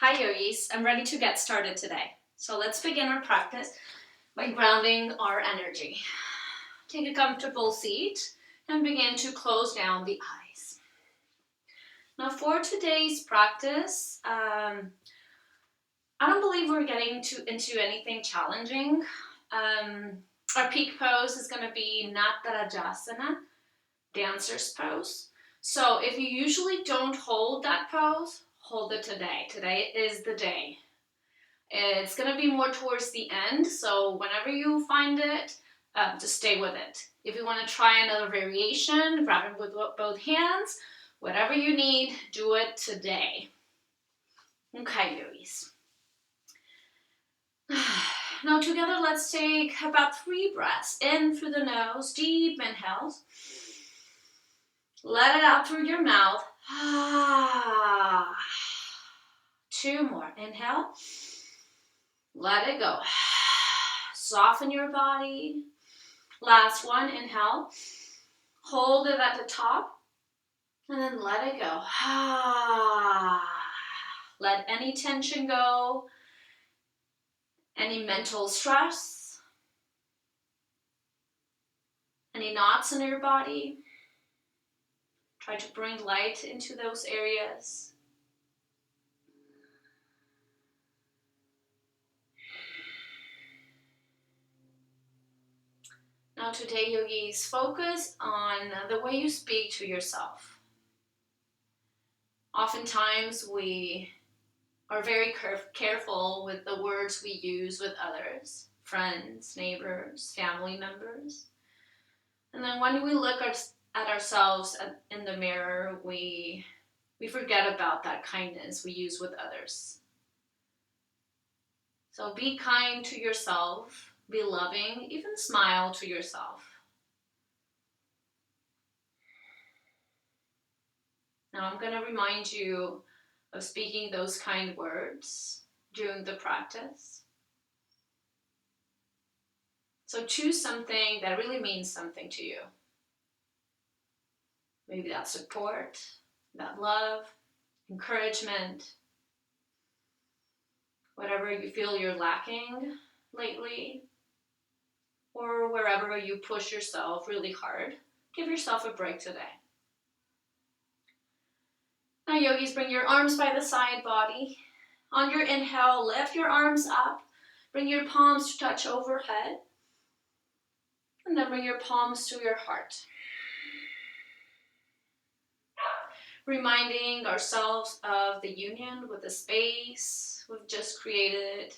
Hi yogis, I'm ready to get started today. So let's begin our practice by grounding our energy. Take a comfortable seat and begin to close down the eyes. Now for today's practice, I don't believe we're getting into anything challenging. Our peak pose is going to be Natarajasana, dancer's pose. So if you usually don't hold that pose, hold it today. Today is the day. It's going to be more towards the end, so whenever you find it, just stay with it. If you want to try another variation, grab it with both hands. Whatever you need, do it today. Okay, yogis. Now together, let's take about 3 breaths in through the nose, deep inhales. Let it out through your mouth. 2 more. Inhale. Let it go. Soften your body. Last one. Inhale. Hold it at the top. And then let it go. Let any tension go. Any mental stress. Any knots in your body. Try to bring light into those areas. Now today, yogis, focus on the way you speak to yourself. Oftentimes we are very careful with the words we use with others, friends, neighbors, family members. And then when we look at ourselves in the mirror, we forget about that kindness we use with others. So be kind to yourself, be loving, even smile to yourself. Now I'm going to remind you of speaking those kind words during the practice. So choose something that really means something to you. Maybe that support, that love, encouragement, whatever you feel you're lacking lately, or wherever you push yourself really hard, give yourself a break today. Now yogis, bring your arms by the side body. On your inhale, lift your arms up. Bring your palms to touch overhead. And then bring your palms to your heart. Reminding ourselves of the union with the space we've just created,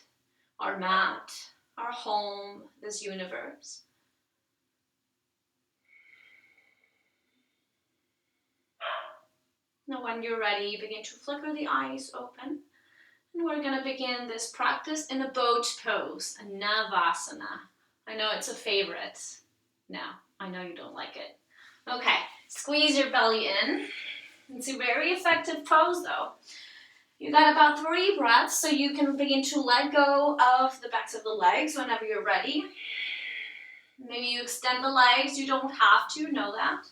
our mat, our home, this universe. Now when you're ready, begin to flicker the eyes open. And we're going to begin this practice in a boat pose, a Navasana. I know it's a favorite. Now, I know you don't like it. Okay, squeeze your belly in. It's a very effective pose though. You got about 3 breaths, so you can begin to let go of the backs of the legs whenever you're ready. Maybe you extend the legs, you don't have to, know that.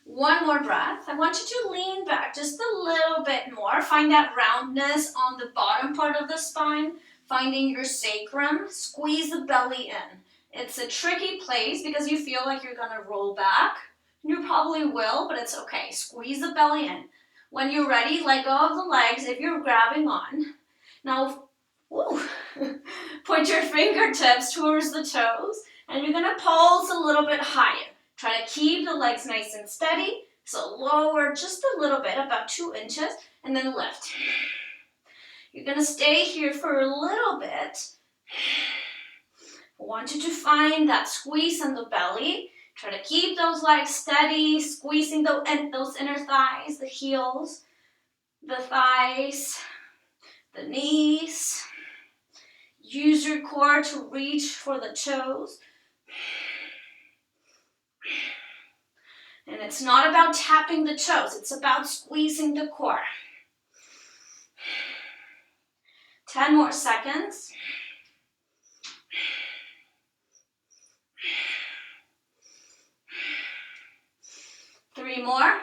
1 more breath. I want you to lean back just a little bit more. Find that roundness on the bottom part of the spine. Finding your sacrum. Squeeze the belly in. It's a tricky place because you feel like you're going to roll back. You probably will, but it's okay. Squeeze the belly in. When you're ready, let go of the legs if you're grabbing on. Now, point your fingertips towards the toes, and you're going to pulse a little bit higher. Try to keep the legs nice and steady. So lower just a little bit, about 2 inches, and then lift. You're going to stay here for a little bit. I want you to find that squeeze in the belly. Try to keep those legs steady, squeezing those inner thighs, the heels, the thighs, the knees. Use your core to reach for the toes. And it's not about tapping the toes, it's about squeezing the core. 10 more seconds. 3 more.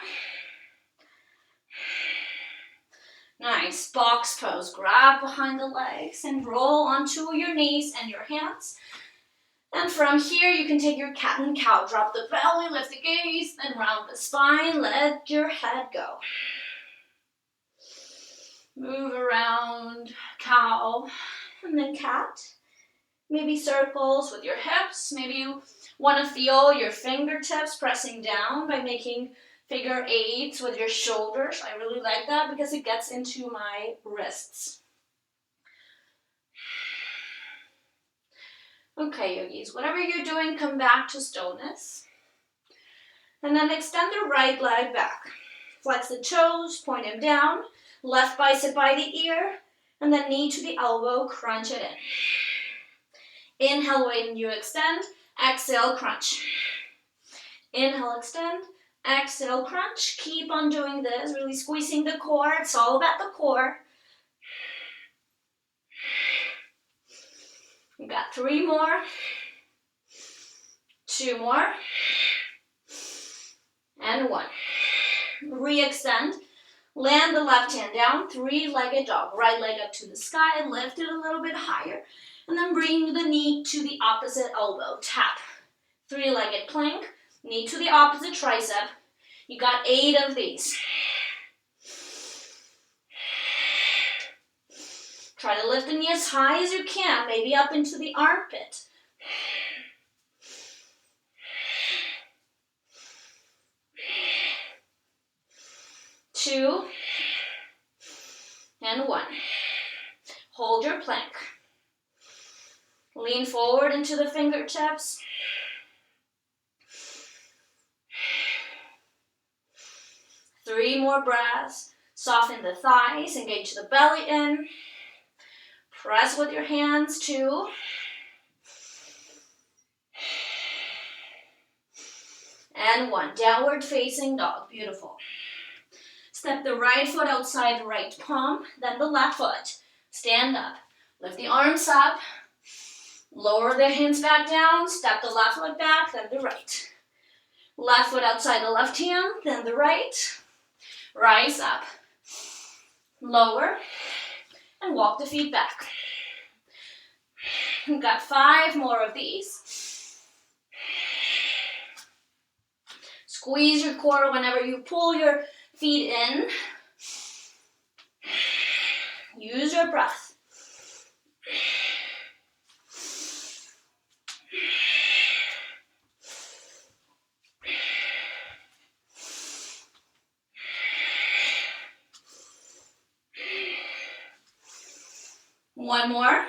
Nice, box pose. Grab behind the legs and roll onto your knees and your hands. And from here, you can take your cat and cow. Drop the belly, lift the gaze, then round the spine. Let your head go. Move around, cow, and then cat. Maybe circles with your hips. Maybe you want to feel your fingertips pressing down by making figure eights with your shoulders. I really like that because it gets into my wrists. Okay, yogis, whatever you're doing, come back to stillness. And then extend the right leg back. Flex the toes, point them down. Left bicep by the ear. And then knee to the elbow, crunch it in. Inhale, wait, and you extend. Exhale, crunch. Inhale, extend. Exhale, crunch. Keep on doing this, really squeezing the core. It's all about the core. We got 3 more. 2 more. And 1. Re-extend. Land the left hand down. 3-legged dog. Right leg up to the sky. Lift it a little bit higher. And then bring the knee to the opposite elbow. Tap. 3-legged plank. Knee to the opposite tricep. You got 8 of these. Try to lift the knee as high as you can, maybe up into the armpit. 2 and 1. Hold your plank. Lean forward into the fingertips. Three more breaths. Soften the thighs, engage the belly in. Press with your hands, 2. And 1. Downward facing dog. Beautiful. Step the right foot outside the right palm, then the left foot. Stand up. Lift the arms up. Lower the hands back down. Step the left foot back, then the right. Left foot outside the left hand, then the right. Rise up. Lower. And walk the feet back. We've got 5 more of these. Squeeze your core whenever you pull your feet in. Use your breath. One more.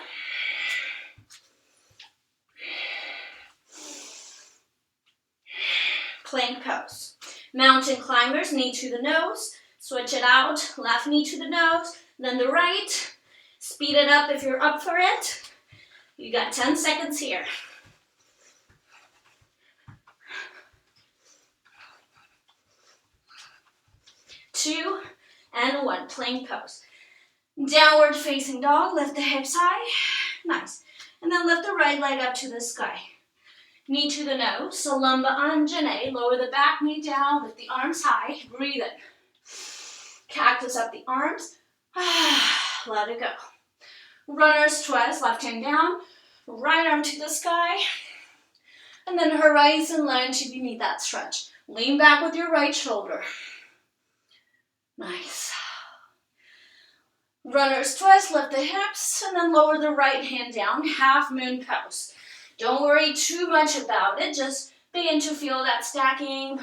Plank pose. Mountain climbers, knee to the nose. Switch it out. Left knee to the nose, then the right. Speed it up if you're up for it. You got 10 seconds here. 2 and 1. Plank pose. Downward facing dog. Lift the hips high. Nice. And then lift the right leg up to the sky. Knee to the nose. Salamba Anjane. Lower the back knee down. Lift the arms high. Breathe in. Cactus up the arms. Let it go. Runner's twist. Left hand down. Right arm to the sky. And then horizon lunge if you need that stretch. Lean back with your right shoulder. Nice. Runner's twist, lift the hips, and then lower the right hand down, half moon pose. Don't worry too much about it, just begin to feel that stacking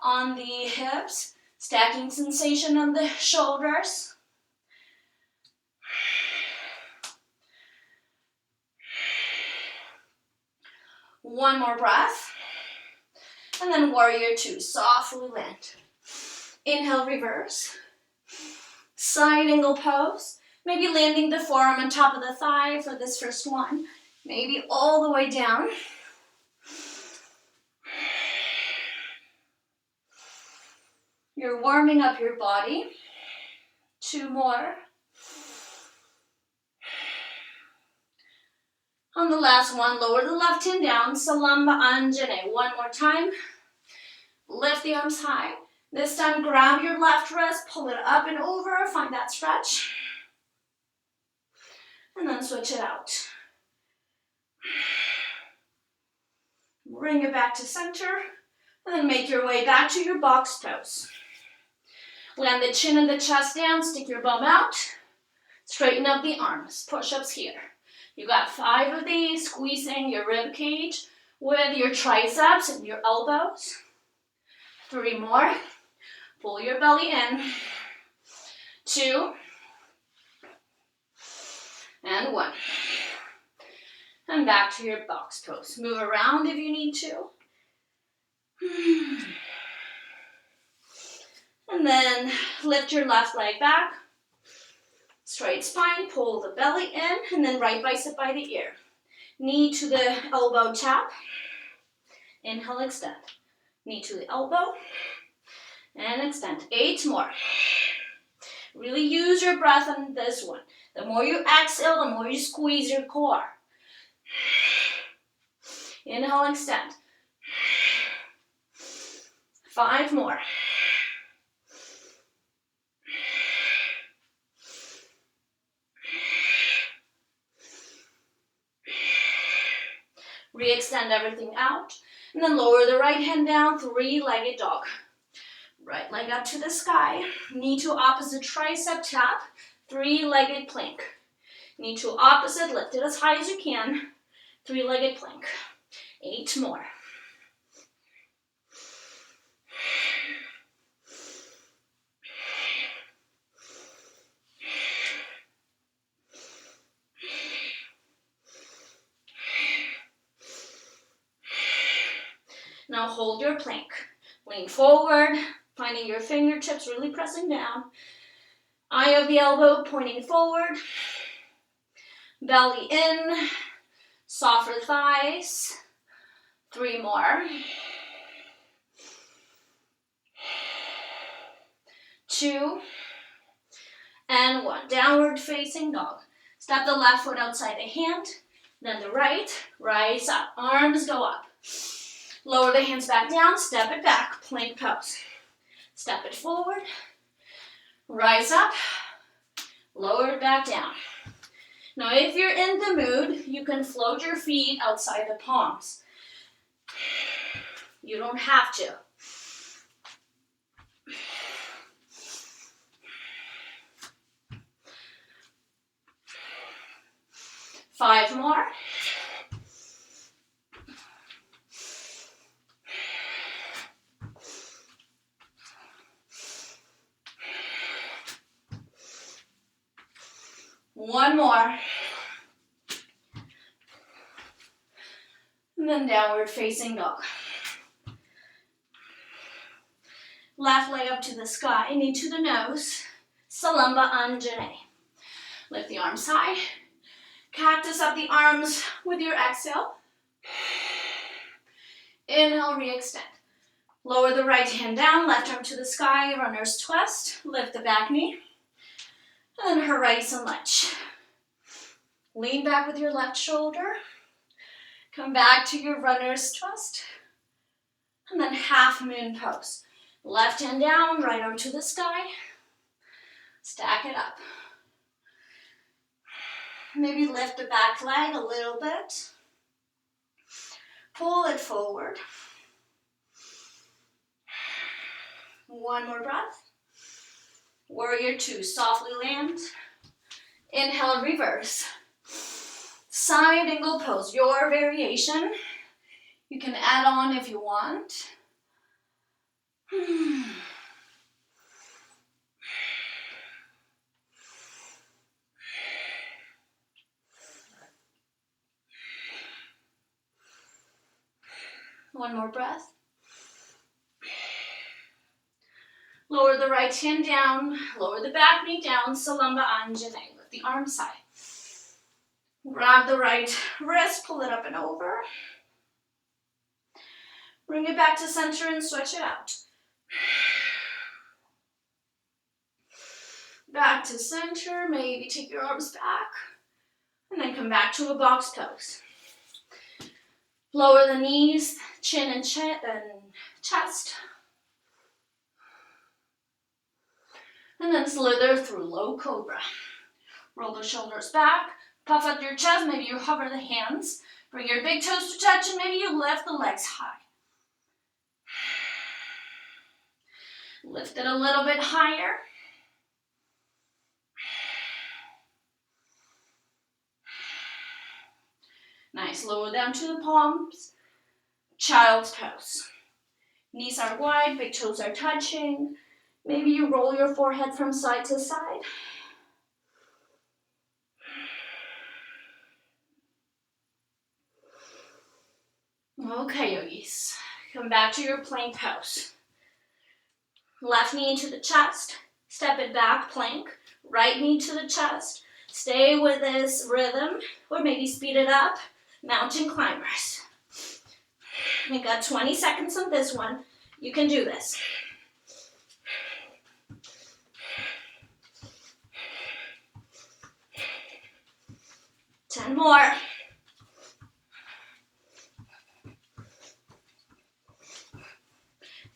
on the hips, stacking sensation on the shoulders. One more breath, and then warrior 2, softly land. Inhale, reverse. Side angle pose. Maybe landing the forearm on top of the thigh for this first one. Maybe all the way down. You're warming up your body. 2 more. On the last one, lower the left hand down. Salamba Anjane. One more time. Lift the arms high. This time, grab your left wrist, pull it up and over, find that stretch. And then switch it out. Bring it back to center, and then make your way back to your box pose. Land the chin and the chest down, stick your bum out. Straighten up the arms, push-ups here. You got 5 of these, squeezing your rib cage with your triceps and your elbows. 3 more. Pull your belly in. 2. And 1. And back to your box pose. Move around if you need to. And then lift your left leg back. Straight spine, pull the belly in, and then right bicep by the ear. Knee to the elbow tap. Inhale, extend. Knee to the elbow. And extend. 8 more. Really use your breath on this one. The more you exhale, the more you squeeze your core. Inhale, extend. 5 more. Re-extend everything out. And then lower the right hand down, 3-legged dog. Right leg up to the sky. Knee to opposite tricep tap, 3-legged plank. Knee to opposite, lift it as high as you can. 3-legged plank. 8 more. Now hold your plank. Lean forward, finding your fingertips really pressing down. Eye of the elbow pointing forward. Belly in. Softer thighs. 3 more. 2. And 1. Downward facing dog. Step the left foot outside the hand. Then the right. Rise up. Arms go up. Lower the hands back down, step it back, plank pose. Step it forward, rise up, lower it back down. Now if you're in the mood, you can float your feet outside the palms. You don't have to. Five more. One more. And then downward facing dog. Left leg up to the sky, knee to the nose. Salamba Anjane. Lift the arms high. Cactus up the arms with your exhale. Inhale, re-extend. Lower the right hand down, left arm to the sky, runner's twist. Lift the back knee. And then horizon lunge. Lean back with your left shoulder. Come back to your runner's twist. And then half moon pose. Left hand down, right arm to the sky. Stack it up. Maybe lift the back leg a little bit. Pull it forward. One more breath. Warrior 2, softly land. Inhale, reverse. Side angle pose, your variation. You can add on if you want. One more breath. Lower the right hand down, lower the back knee down, Salamba Anjane. Lift the arms high. Grab the right wrist, pull it up and over. Bring it back to center and switch it out. Back to center, maybe take your arms back. And then come back to a box pose. Lower the knees, chin and chest. And slither through low cobra. Roll the shoulders back, puff up your chest, maybe you hover the hands. Bring your big toes to touch and maybe you lift the legs high. Lift it a little bit higher. Nice, lower down to the palms. Child's pose. Knees are wide, big toes are touching. Maybe you roll your forehead from side to side. Okay, yogis. Come back to your plank pose. Left knee into the chest. Step it back, plank. Right knee to the chest. Stay with this rhythm, or maybe speed it up. Mountain climbers. We got 20 seconds on this one. You can do this. Ten more.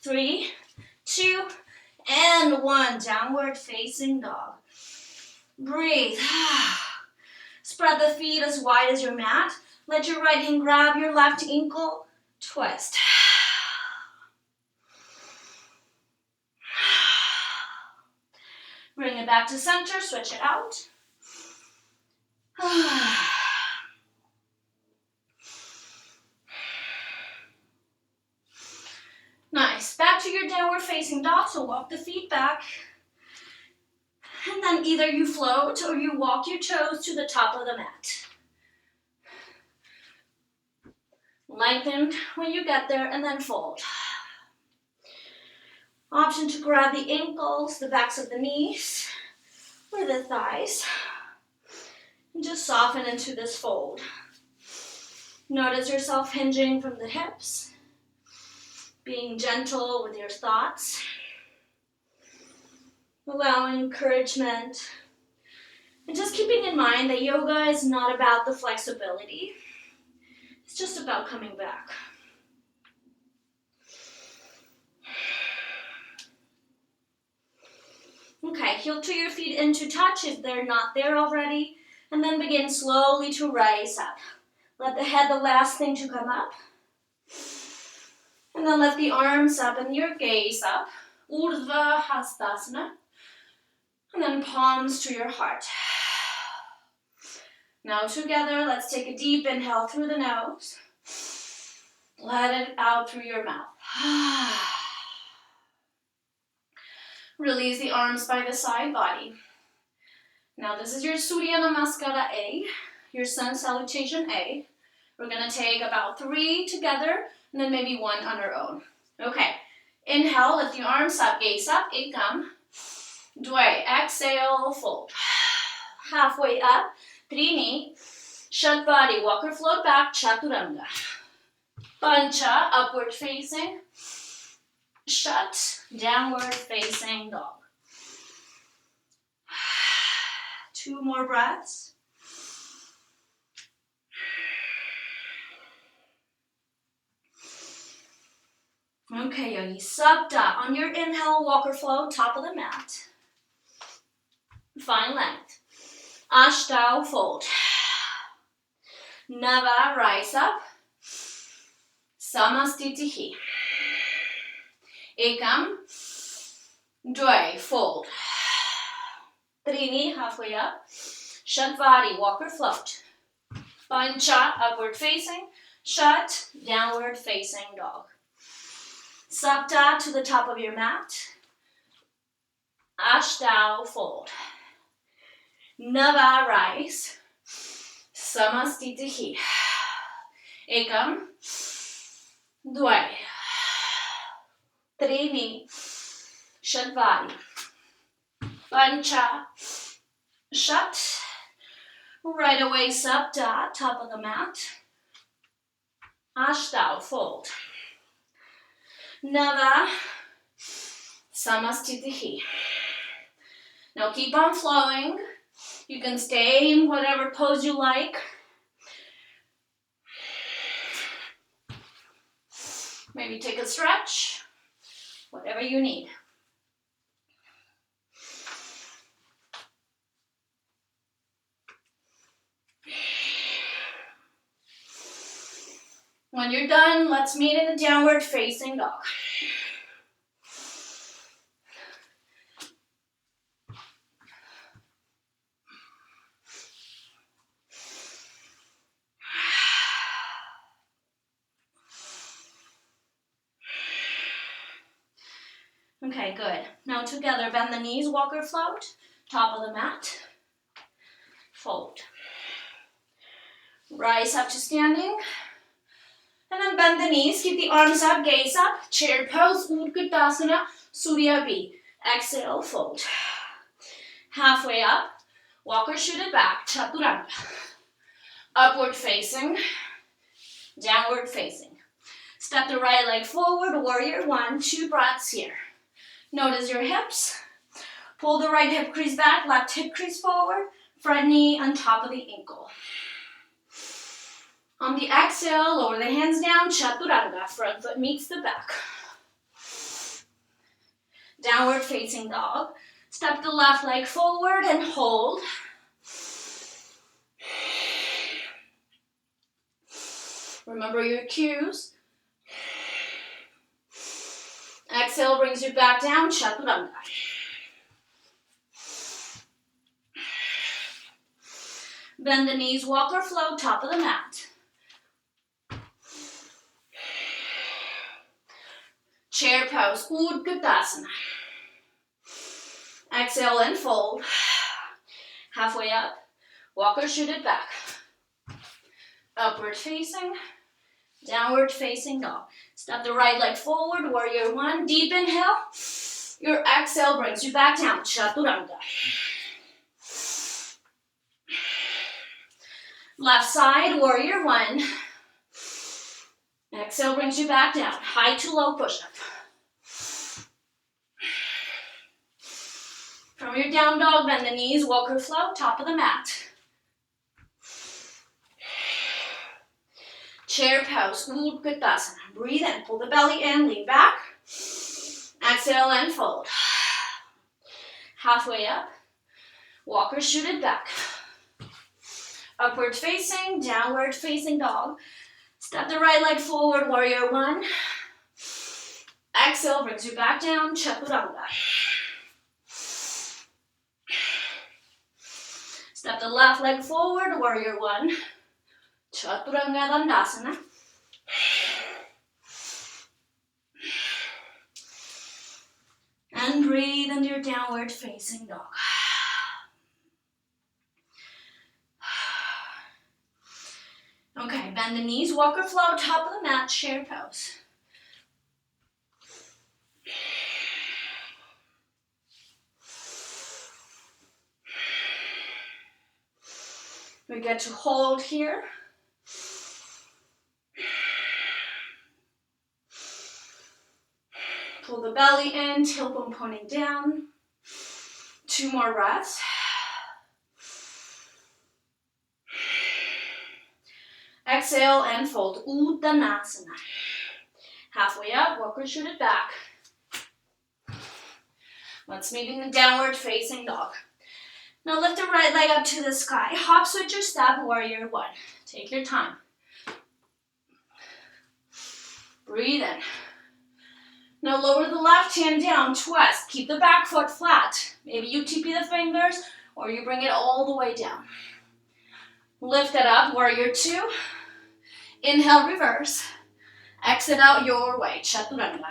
3, 2, and 1. Downward facing dog. Breathe. Spread the feet as wide as your mat. Let your right hand grab your left ankle. Twist. Bring it back to center. Switch it out. Nice. Back to your downward facing dog. So walk the feet back. And then either you float or you walk your toes to the top of the mat. Lengthen when you get there and then fold. Option to grab the ankles, the backs of the knees, or the thighs. And just soften into this fold. Notice yourself hinging from the hips. Being gentle with your thoughts. Allowing encouragement. And just keeping in mind that yoga is not about the flexibility. It's just about coming back. Okay, heel to your feet into touch if they're not there already. And then begin slowly to rise up. Let the head the last thing to come up. And then lift the arms up and your gaze up. Urdhva Hastasana. And then palms to your heart. Now together, let's take a deep inhale through the nose. Let it out through your mouth. Release the arms by the side body. Now this is your Surya Namaskara A, your Sun Salutation A. We're going to take about 3 together and then maybe 1 on our own. Okay, inhale, lift the arms up, gaze up, ekam. Dvai, exhale, fold. Halfway up, trini, shut body, walk or float back, chaturanga. Pancha, upward facing. Shut, downward facing dog. 2 more breaths. Okay, yogi, sabda. On your inhale, walk or float, top of the mat. Find length. Ashtau, fold. Nava, rise up. Samastitihi. Ekam, dvai, fold. Trini, halfway up. Shatvari, walk or float. Pancha, upward facing. Shat, downward facing dog. Sapta, to the top of your mat. Ashtau, fold. Nava, rise. Samastitihi. Ekam, dvai. Trini, Shatvari. Pancha, Shat. Right away, Sapta, top of the mat. Ashtau, fold. Nava, Samastitihi. Now keep on flowing. You can stay in whatever pose you like. Maybe take a stretch. Whatever you need. When you're done, let's meet in a downward facing dog. Okay, good. Now together, bend the knees, walk or float, top of the mat, fold. Rise up to standing, and then bend the knees, keep the arms up, gaze up, chair pose, Utkatasana, Surya B. Exhale, fold. Halfway up, walk or shoot it back, Chaturanga. Upward facing, downward facing. Step the right leg forward, warrior one, 2 breaths here. Notice your hips. Pull the right hip crease back, left hip crease forward, front knee on top of the ankle. On the exhale, lower the hands down, Chaturanga, front foot meets the back. Downward facing dog. Step the left leg forward and hold. Remember your cues. Exhale brings you back down, Chaturanga. Bend the knees, walk or float, top of the mat. Chair pose, Utkatasana. Exhale and fold. Halfway up, walk or shoot it back. Upward facing, downward facing dog. Step the right leg forward, warrior one, deep inhale. Your exhale brings you back down, Chaturanga. Left side, warrior one. Exhale brings you back down, high to low push-up. From your down dog, bend the knees, walk or float, top of the mat. Chair pose, Utkatasana. Breathe in, pull the belly in, lean back. Exhale and fold. Halfway up, walk or shoot it back. Upward facing, downward facing dog. Step the right leg forward, warrior one. Exhale brings you back down, Chaturanga. Step the left leg forward, warrior one. Chaturanga Dandasana. And breathe into your downward facing dog. Okay, bend the knees, walk or float, top of the mat, chair pose. We get to hold here. Pull the belly in, tailbone pointing down. 2 more breaths. Exhale and fold, Uttanasana. Halfway up, walk or shoot it back. Let's meet in the downward facing dog. Now lift the right leg up to the sky. Hop, switch or step, warrior one. Take your time. Breathe in. Now lower the left hand down, twist. Keep the back foot flat. Maybe you TP the fingers or you bring it all the way down. Lift it up, warrior two. Inhale, reverse. Exit out your way, Chaturanga.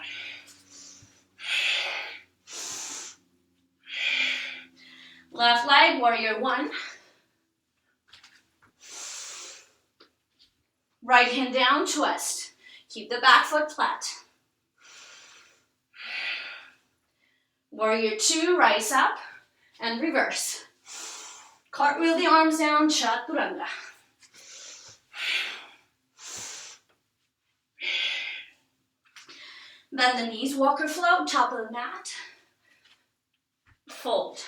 Left leg, warrior one. Right hand down, twist. Keep the back foot flat. Warrior two, rise up and reverse. Cartwheel the arms down, Chaturanga. Bend the knees, walk or float, top of the mat. Fold.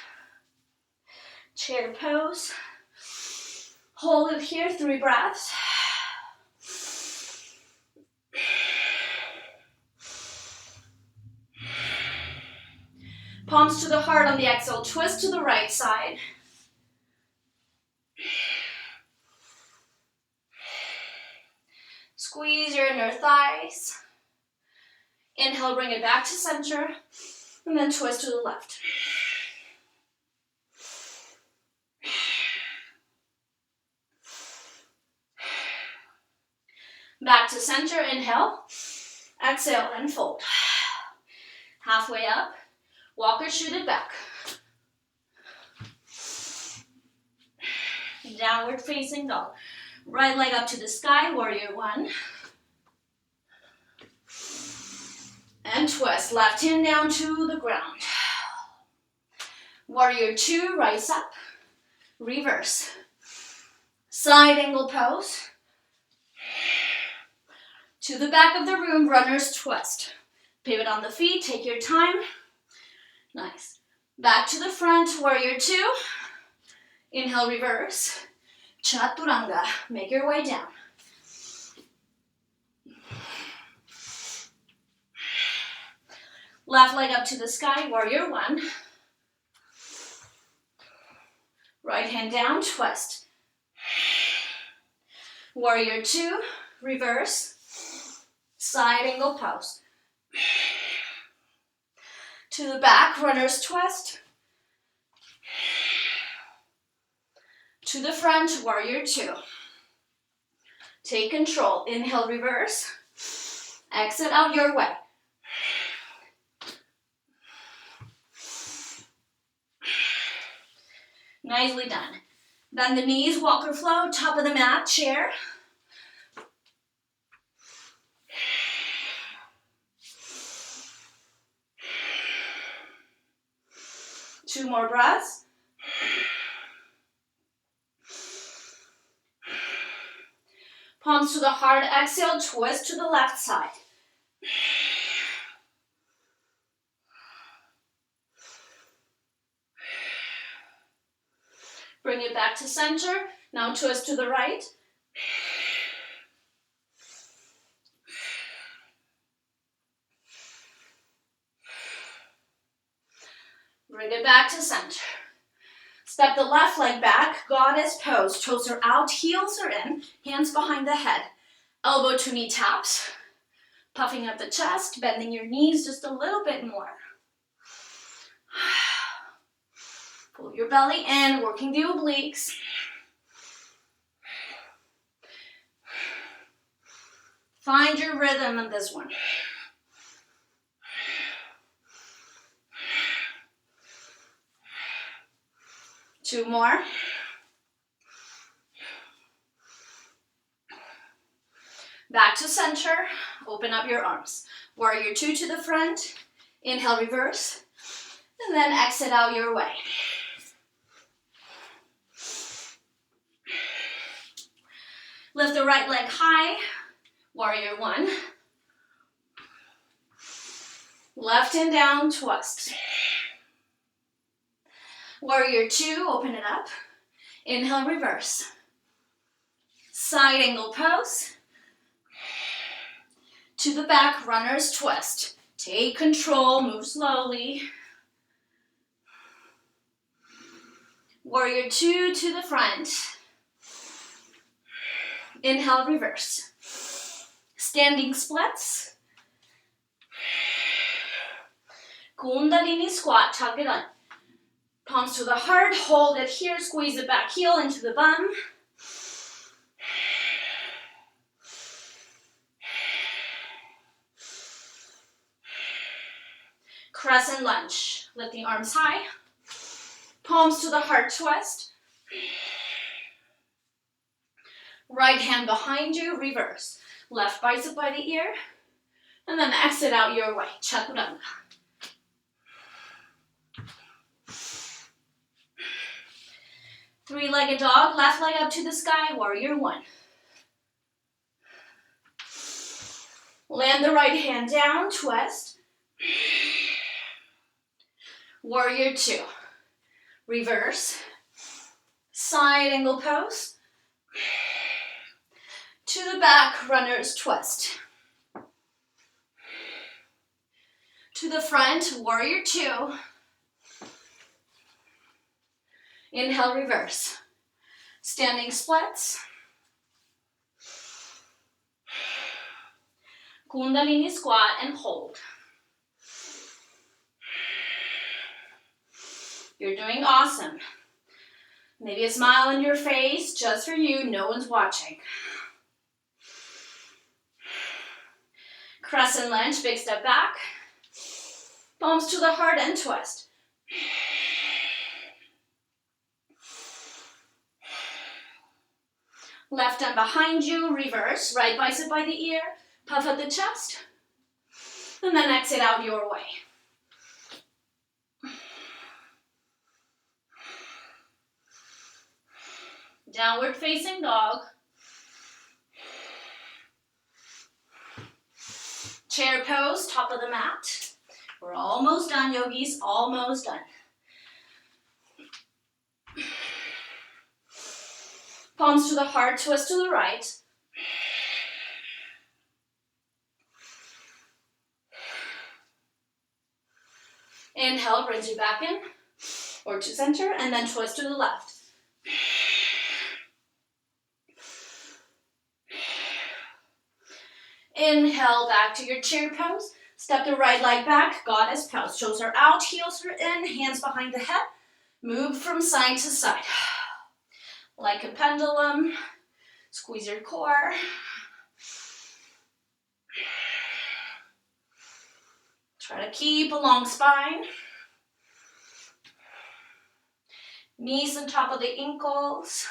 Chair pose. Hold it here, 3 breaths. Palms to the heart on the exhale, twist to the right side. Squeeze your inner thighs. Inhale, bring it back to center, and then twist to the left. Back to center, inhale. Exhale and fold. Halfway up, walk or shoot it back. Downward facing dog. Right leg up to the sky, warrior one. And twist, left hand down to the ground. Warrior two, rise up, reverse. Side angle pose. To the back of the room, runner's twist. Pivot on the feet, take your time. Nice. Back to the front, warrior two. Inhale, reverse. Chaturanga, make your way down. Left leg up to the sky, warrior one. Right hand down, twist. Warrior two, reverse. Side angle pose. To the back, runner's twist. To the front, warrior two. Take control. Inhale, reverse. Exit out your way. Nicely done. Bend the knees, walker flow, top of the mat, chair. Two more breaths. Palms to the heart, exhale, twist to the left side. Bring it back to center. Now twist to the right. Bring it back to center. Step the left leg back, goddess pose. Toes are out, heels are in, hands behind the head. Elbow to knee taps. Puffing up the chest, bending your knees just a little bit more. Pull your belly in, working the obliques. Find your rhythm in this one. Two more. Back to center, open up your arms. Warrior two to the front, inhale, reverse, and then exit out your way. Lift the right leg high, warrior one. Left hand down, twist. Warrior two, open it up. Inhale, reverse. Side angle pose. To the back, runner's twist. Take control, move slowly. Warrior two to the front. Inhale, reverse. Standing splits. Kundalini squat, tuck it in. Palms to the heart, hold it here, squeeze the back heel into the bum. Crescent lunge, lift the arms high. Palms to the heart, twist. Right hand behind you, reverse. Left bicep by the ear. And then exit out your way, chaturanga. Three-legged dog, left leg up to the sky, warrior one. Land the right hand down, twist. Warrior two. Reverse. Side angle pose. To the back, runner's twist. To the front, warrior two. Inhale, reverse. Standing splits. Kundalini squat and hold. You're doing awesome. Maybe a smile on your face, just for you, no one's watching. Crescent lunge, big step back. Palms to the heart and twist. Left arm behind you, reverse, right bicep by the ear, puff at the chest, and then exit out your way. Downward facing dog. Chair pose, top of the mat. We're almost done, yogis, almost done. Palms to the heart, twist to the right. Inhale, brings you back in, or to center, and then twist to the left. Inhale, back to your chair pose. Step the right leg back, goddess pose. Toes are out, heels are in, hands behind the head. Move from side to side. Like a pendulum. Squeeze your core. Try to keep a long spine. Knees on top of the ankles.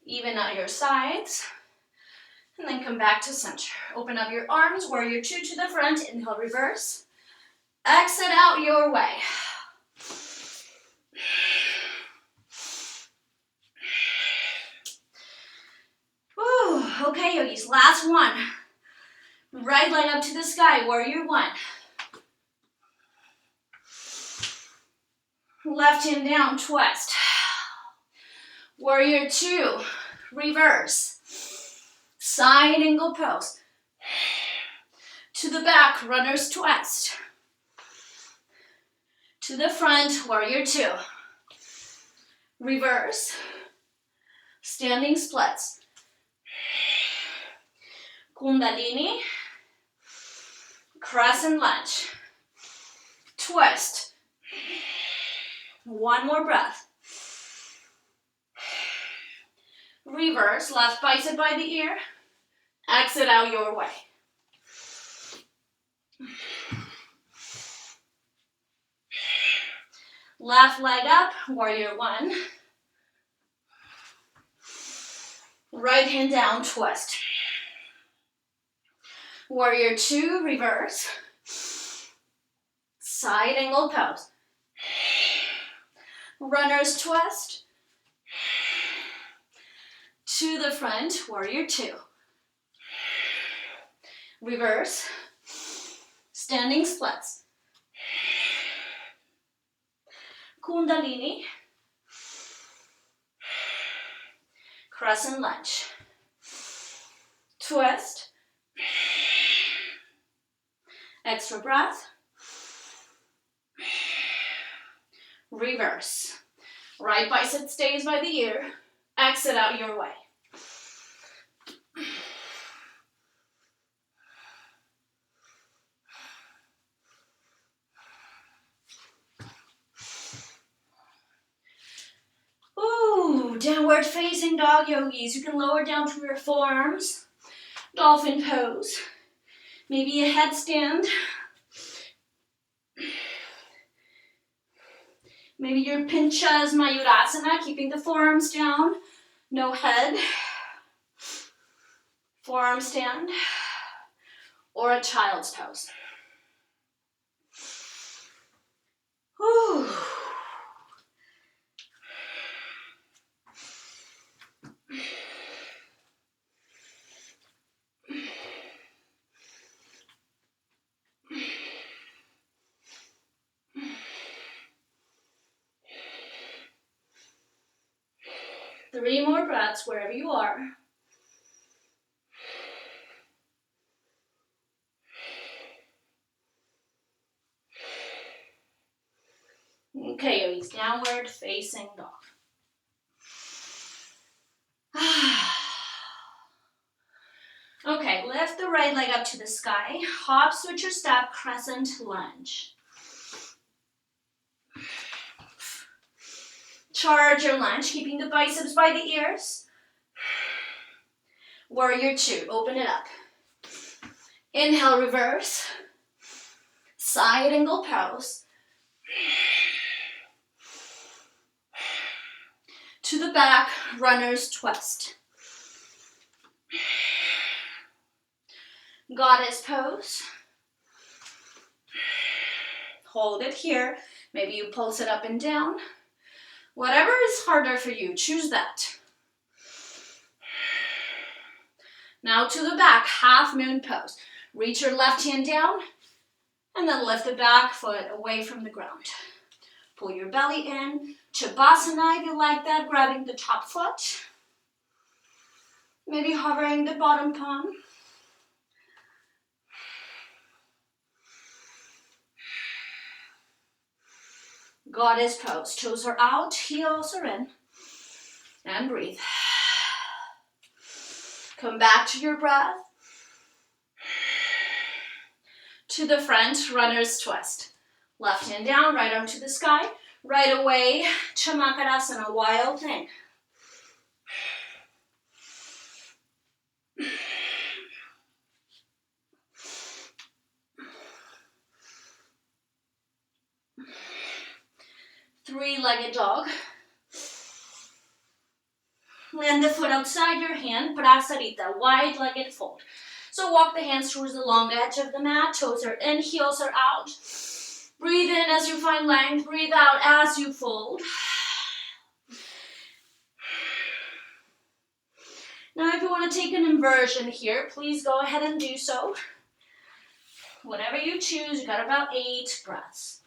Even out your sides. And then come back to center. Open up your arms, warrior two to the front. Inhale, reverse. Exit out your way. Whew. Okay, yogis, last one. Right leg up to the sky, warrior one. Left hand down, twist. Warrior two, reverse. Side angle pose. To the back, runner's twist. To the front, warrior two. Reverse. Standing splits. Kundalini. Crescent lunge. Twist. One more breath. Reverse, left bicep by the ear. Exit out your way. Left leg up, warrior one. Right hand down, twist. Warrior two, reverse. Side angle pose. Runner's twist. To the front, warrior two. Reverse. Standing splits. Kundalini. Crescent lunge. Twist. Extra breath. Reverse. Right bicep stays by the ear. Exit out your way. Ooh, downward facing dog, yogis. You can lower down to your forearms. Dolphin pose. Maybe a headstand. Maybe your pinchas mayurasana, keeping the forearms down. No head. Forearm stand. Or a child's pose. Whew. Three more breaths wherever you are. Okay, yogis, downward facing dog. the right leg up to the sky. Hop, switch your step, crescent lunge. Charge your lunge, keeping the biceps by the ears. Warrior 2, open it up. Inhale, reverse. Side angle pose. To the back, runner's twist. Goddess pose. Hold it here. Maybe you pulse it up and down. Whatever is harder for you, choose that. Now to the back, half moon pose. Reach your left hand down and then lift the back foot away from the ground. Pull your belly in. Shavasana if you like that, grabbing the top foot. Maybe hovering the bottom palm. Goddess pose. Toes are out, heels are in. And breathe. Come back to your breath. To the front, runner's twist. Left hand down, right arm to the sky. Right away, Natarajasana, wild thing. Three-legged dog. Land the foot outside your hand, Prasarita, wide-legged fold. So walk the hands towards the long edge of the mat, toes are in, heels are out. Breathe in as you find length, breathe out as you fold. Now if you want to take an inversion here, please go ahead and do so. Whatever you choose, you got about 8 breaths.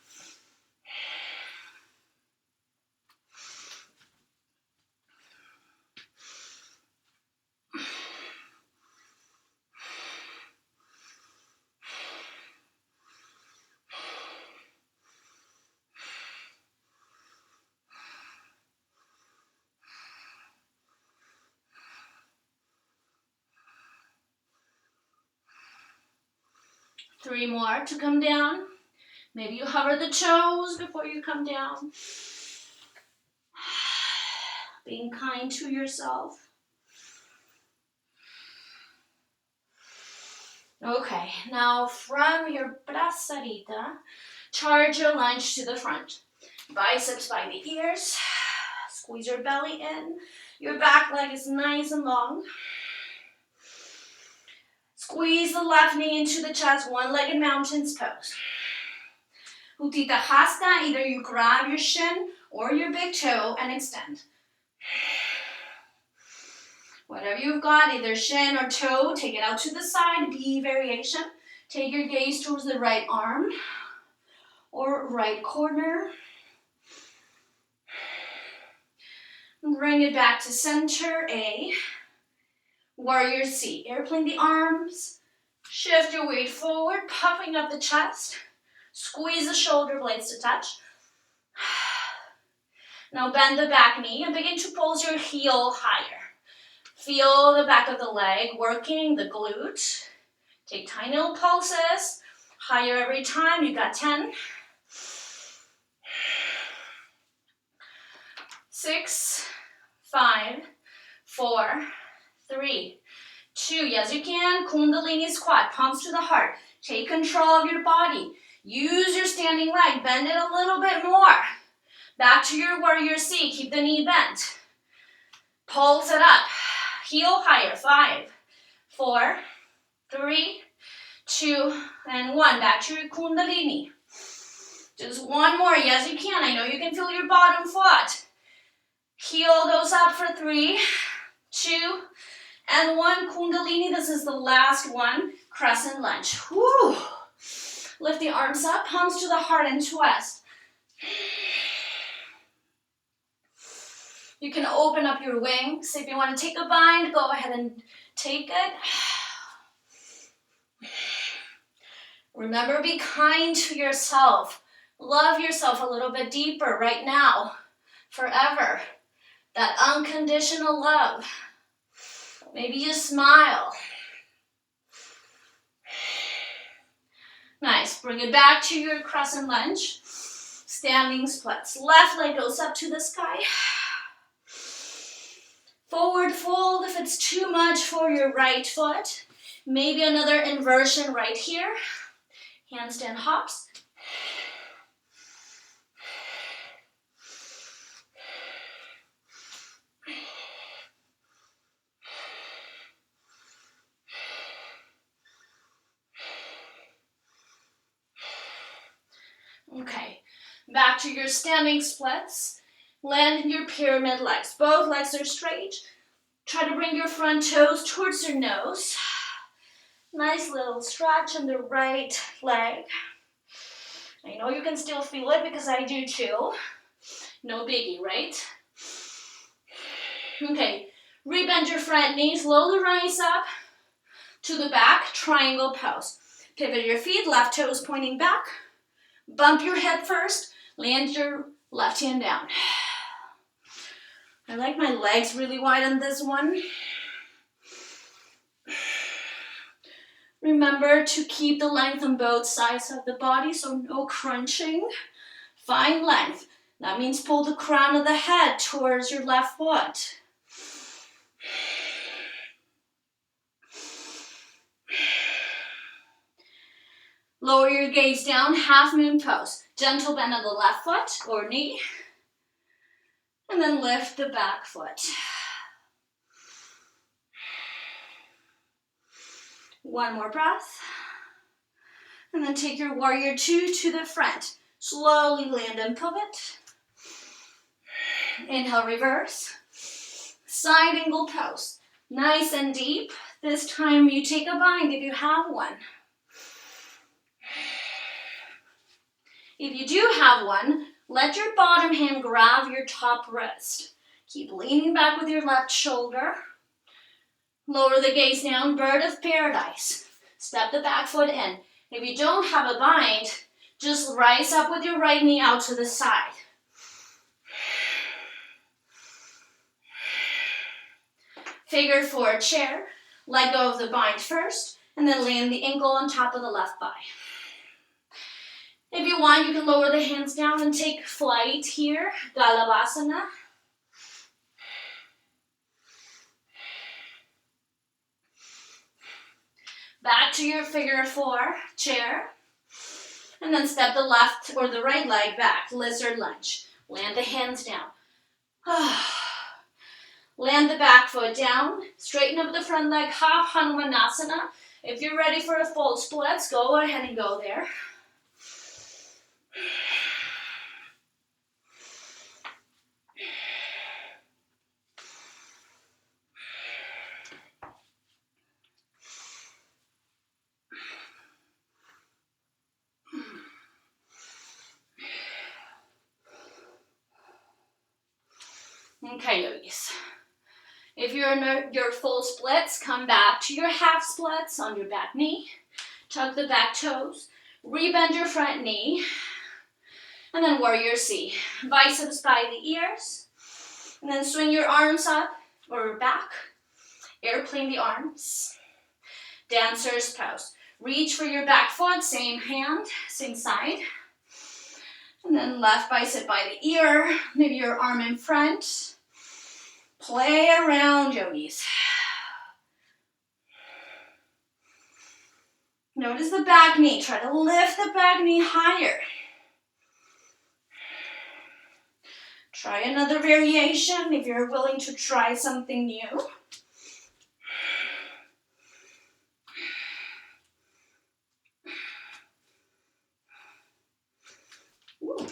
Three more to come down. Maybe you hover the toes before you come down. Being kind to yourself. Okay, now from your Prasarita, charge your lunge to the front. Biceps by the ears. Squeeze your belly in. Your back leg is nice and long. Squeeze the left knee into the chest, one-legged mountains pose. Utthita Hasta, either you grab your shin or your big toe and extend. Whatever you've got, either shin or toe, take it out to the side, B variation. Take your gaze towards the right arm or right corner. Bring it back to center, A. Warrior C, airplane the arms, shift your weight forward, puffing up the chest, squeeze the shoulder blades to touch. Now bend the back knee and begin to pulse your heel higher. Feel the back of the leg working the glute. Take tiny little pulses, higher every time, you got 10. 6, 5, 4, 3, 2, yes you can, Kundalini squat, palms to the heart. Take control of your body. Use your standing leg, bend it a little bit more. Back to your warrior C, keep the knee bent. Pulse it up, heel higher, 5, 4, 3, 2, and 1. Back to your Kundalini. Just one more, yes you can, I know you can feel your bottom foot. Heel goes up for 3, 2, and 1. Kundalini, this is the last one. Crescent lunge. Woo! Lift the arms up, palms to the heart and twist. You can open up your wings. If you want to take a bind, go ahead and take it. Remember, be kind to yourself. Love yourself a little bit deeper right now, forever. That unconditional love. Maybe you smile. Nice. Bring it back to your crescent lunge. Standing splits. Left leg goes up to the sky. Forward fold if it's too much for your right foot. Maybe another inversion right here. Handstand hops. Okay, back to your standing splits. Land in your pyramid legs. Both legs are straight. Try to bring your front toes towards your nose. Nice little stretch in the right leg. I know you can still feel it because I do too. No biggie, right? Okay, rebend your front knee, slowly rise up to the back, triangle pose. Pivot your feet, left toes pointing back. Bump your head first, land your left hand down. I like my legs really wide on this one. Remember to keep the length on both sides of the body, so no crunching. Find length. That means pull the crown of the head towards your left foot. Lower your gaze down, half moon pose. Gentle bend of the left foot or knee. And then lift the back foot. One more breath. And then take your warrior two to the front. Slowly land and pivot. Inhale, reverse. Side angle pose. Nice and deep. This time you take a bind if you have one. If you do have one, let your bottom hand grab your top wrist. Keep leaning back with your left shoulder. Lower the gaze down, bird of paradise. Step the back foot in. If you don't have a bind, just rise up with your right knee out to the side. Figure four chair. Let go of the bind first, and then land the ankle on top of the left thigh. If you want, you can lower the hands down and take flight here, Galabhasana. Back to your figure four, chair. And then step the left or the right leg back, lizard lunge. Land the hands down. Land the back foot down. Straighten up the front leg, half Hanumanasana. If you're ready for a full splits, go ahead and go there. Okay, yogis. If you're in your full splits, come back to your half splits on your back knee. Tuck the back toes. Rebend your front knee. And then warrior C. Biceps by the ears. And then swing your arms up or back. Airplane the arms. Dancer's pose. Reach for your back foot, same hand, same side. And then left bicep by the ear, maybe your arm in front. Play around, yogis. Notice the back knee. Try to lift the back knee higher. Try another variation if you're willing to try something new. Ooh.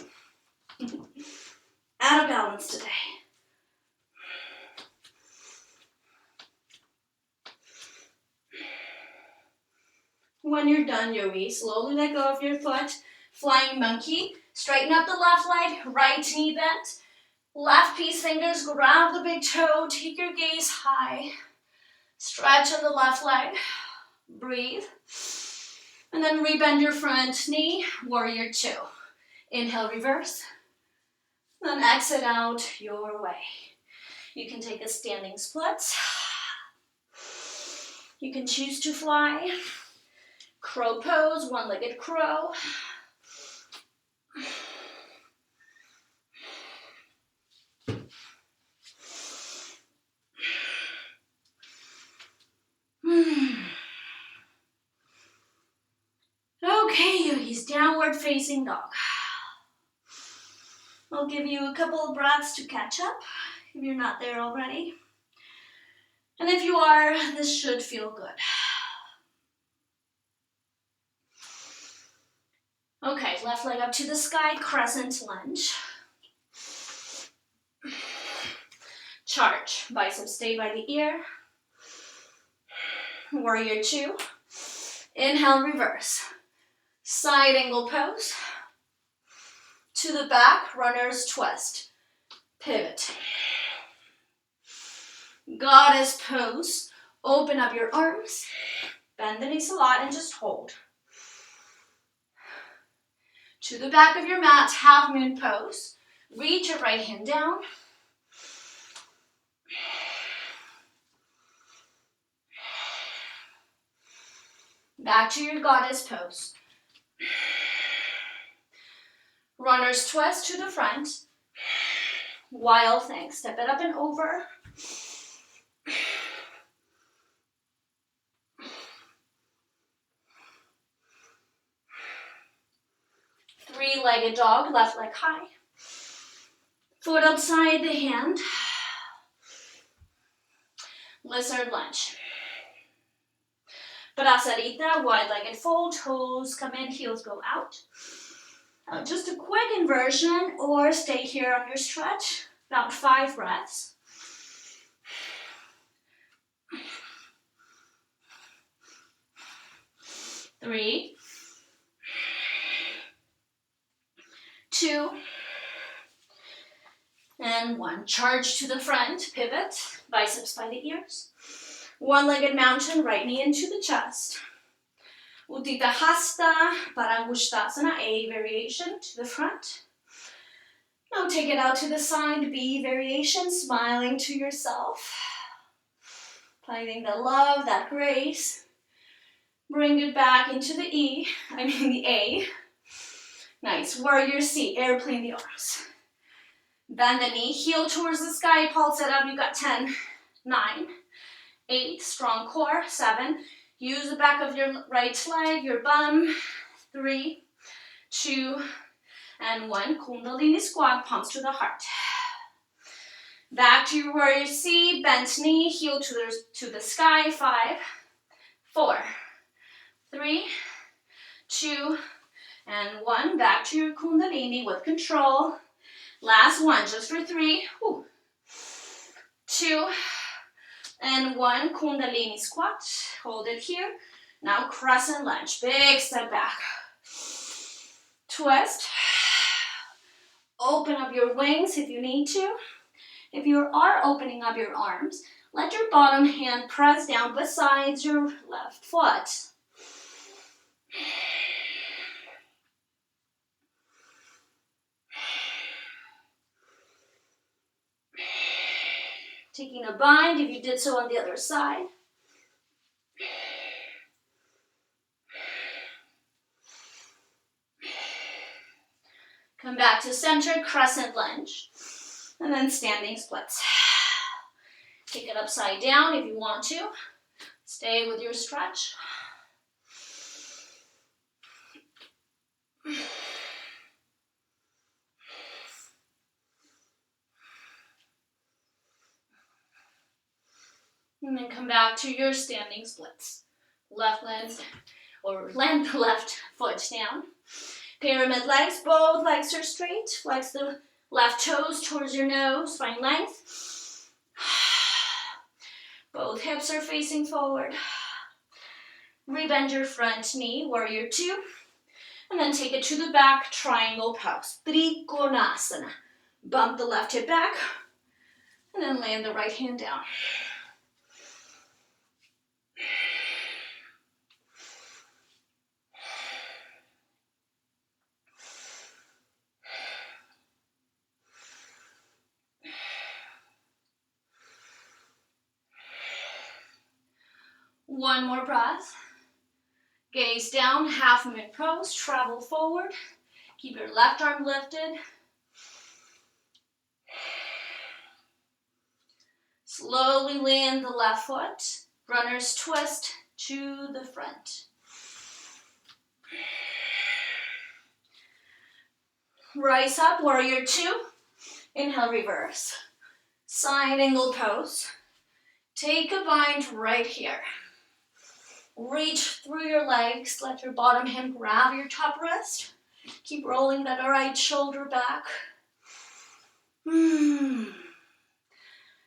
Out of balance today. When you're done, yogi, slowly let go of your foot. Flying monkey. Straighten up the left leg, right knee bent. Left peace fingers, grab the big toe, take your gaze high. Stretch on the left leg. Breathe. And then rebend your front knee, warrior two. Inhale, reverse. Then exit out your way. You can take a standing split. You can choose to fly. Crow pose, one-legged crow. Okay, yogis, downward facing dog. I'll give you a couple of breaths to catch up if you're not there already. And if you are, this should feel good. Okay, left leg up to the sky, crescent lunge. Charge, biceps stay by the ear. Warrior two. Inhale, reverse. Side angle pose. To the back, runner's twist. Pivot. Goddess pose. Open up your arms. Bend the knees a lot and just hold. To the back of your mat, half moon pose. Reach your right hand down. Back to your goddess pose. Runner's twist to the front. Wild thing. Step it up and over. Three-legged dog, left leg high. Foot outside the hand. Lizard lunge. Brasarita, wide-legged fold, toes come in, heels go out. Just a quick inversion or stay here on your stretch, about 5 breaths. Three, 2, and 1. Charge to the front, pivot, biceps by the ears. One-legged mountain, right knee into the chest. Uddita Hasta, Parangushtasana, A variation to the front. Now take it out to the side, B variation, smiling to yourself. Finding the love, that grace. Bring it back into the the A. Nice, warrior C, airplane the arms. Bend the knee, heel towards the sky, pulse it up, you got 10, 9, 8, strong core, 7. Use the back of your right leg, your bum, 3, 2, and 1. Kundalini squat, palms to the heart. Back to your warrior C, bent knee, heel to the sky, 5, 4, 3, 2, and 1. Back to your Kundalini with control. Last one, just for 3, 2, and 1. Kundalini squat. Hold it here. Now crescent lunge. Big step back. Twist. Open up your wings if you need to. If you are opening up your arms, let your bottom hand press down beside your left foot. Taking a bind if you did so on the other side. Come back to center, crescent lunge, and then standing splits. Take it upside down if you want to. Stay with your stretch. And then come back to your standing splits. Left leg, or land the left foot down. Pyramid legs, both legs are straight. Flex the left toes towards your nose, find length. Both hips are facing forward. Rebend your front knee, warrior two. And then take it to the back, triangle pose. Trikonasana. Bump the left hip back. And then land the right hand down. One more breath. Gaze down, half moon pose, travel forward. Keep your left arm lifted. Slowly land the left foot. Runner's twist to the front. Rise up, warrior two. Inhale, reverse. Side angle pose. Take a bind right here. Reach through your legs. Let your bottom hand grab your top wrist. Keep rolling that right shoulder back.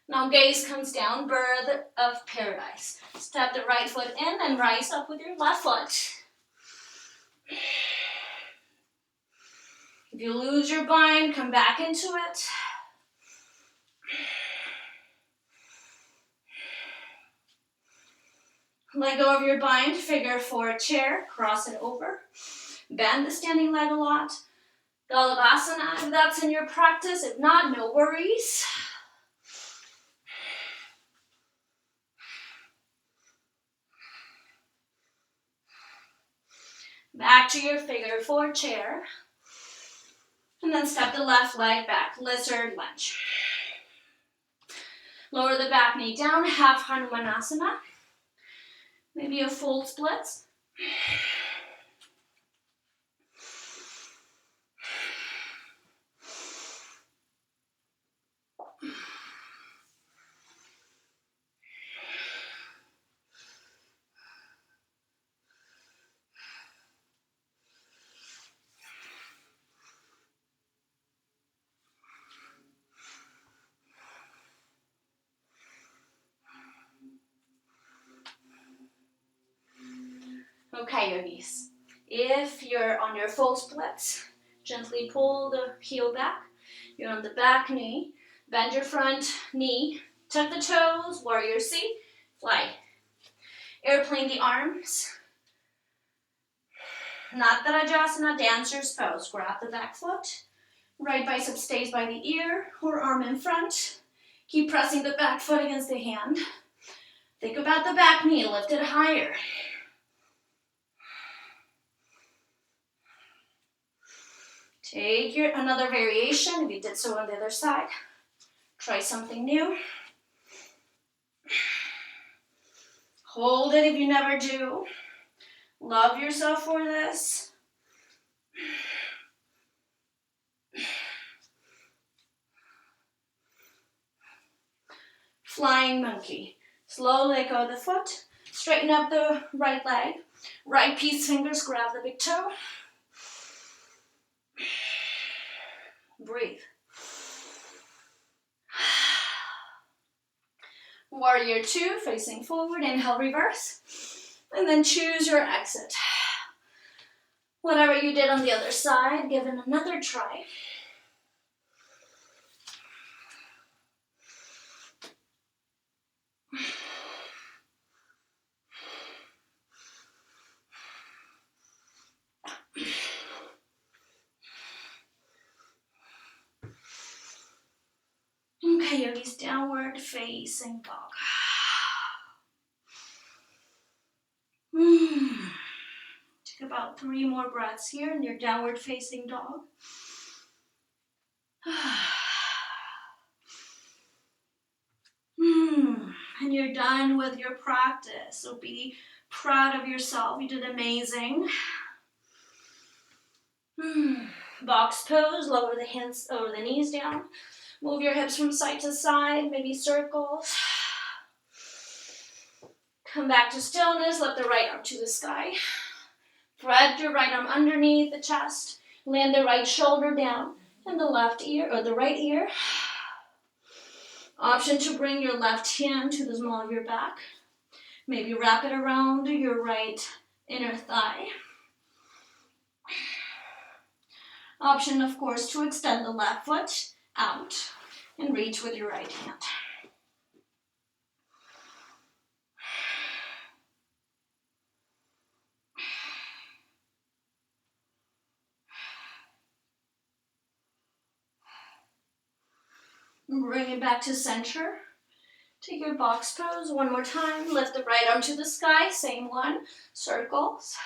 Now gaze comes down, bird of paradise. Step the right foot in and rise up with your left foot. If you lose your bind, come back into it. Let go of your bind, figure four chair, cross it over. Bend the standing leg a lot. Salutations if that's in your practice. If not, no worries. Back to your figure four chair. And then step the left leg back, lizard lunge. Lower the back knee down, half Hanumanasana. Maybe a full split. Okay, yogis. If you're on your full splits, gently pull the heel back. You're on the back knee. Bend your front knee. Tuck the toes. Warrior C. Fly. Airplane the arms. Natarajasana, dancer's pose. Grab the back foot. Right bicep stays by the ear or arm in front. Keep pressing the back foot against the hand. Think about the back knee. Lift it higher. Take another variation if you did so on the other side. Try something new. Hold it if you never do. Love yourself for this. Flying monkey. Slowly let go of the foot. Straighten up the right leg. Right peace fingers grab the big toe. Breathe. Warrior two, facing forward. Inhale, reverse. And then choose your exit. Whatever you did on the other side, give it another try. Okay, yogis, downward facing dog. Take about 3 more breaths here in your downward facing dog. And you're done with your practice, so be proud of yourself. You did amazing. Box pose, lower the hands over the knees down. Move your hips from side to side, maybe circles. Come back to stillness, lift the right arm to the sky. Thread your right arm underneath the chest. Land the right shoulder down and the left ear, or the right ear. Option to bring your left hand to the small of your back. Maybe wrap it around your right inner thigh. Option, of course, to extend the left foot out and reach with your right hand. Bring it back to center. Take your box pose one more time. Lift the right arm to the sky. Same one. Circles.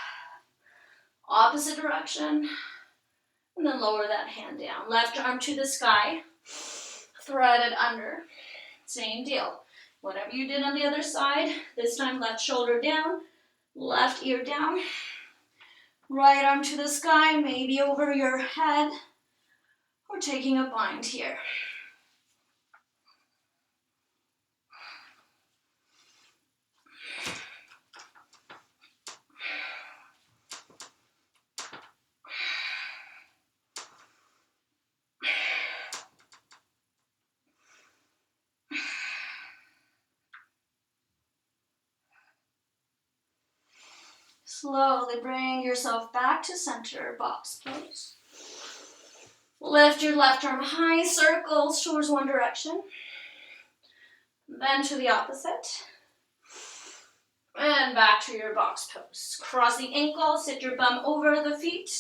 Opposite direction. And then lower that hand down. Left arm to the sky. Thread it under. Same deal. Whatever you did on the other side, this time left shoulder down, left ear down. Right arm to the sky, maybe over your head. We're taking a bind here. Slowly bring yourself back to center, box pose. Lift your left arm high, circles towards one direction. Then to the opposite. And back to your box pose. Cross the ankles, sit your bum over the feet.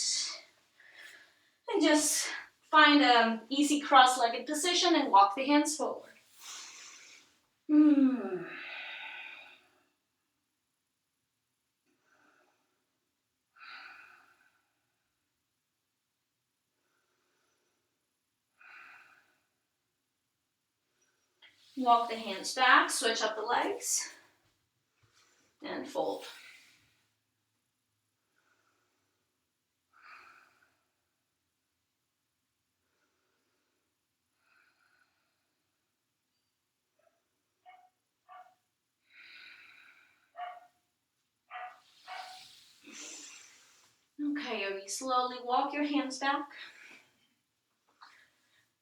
And just find an easy cross-legged position and walk the hands forward. Walk the hands back, switch up the legs, and fold. Okay, yogi, slowly walk your hands back.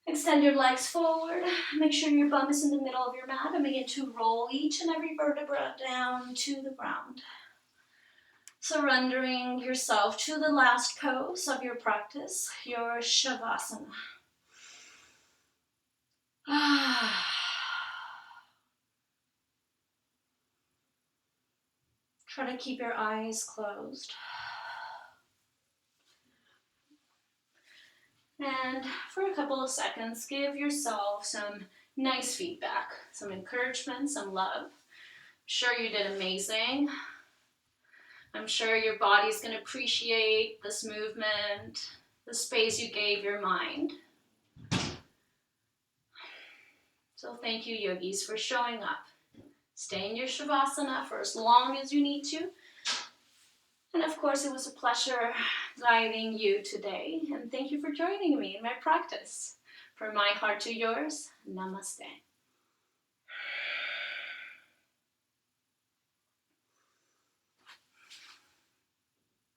Extend your legs forward. Make sure your bum is in the middle of your mat and begin to roll each and every vertebra down to the ground. Surrendering yourself to the last pose of your practice, your Shavasana. Try to keep your eyes closed. And for a couple of seconds, give yourself some nice feedback, some encouragement, some love. I'm sure you did amazing. I'm sure your body's going to appreciate this movement, the space you gave your mind. So thank you, yogis, for showing up. Stay in your Shavasana for as long as you need to. And of course, it was a pleasure guiding you today. And thank you for joining me in my practice. From my heart to yours, namaste.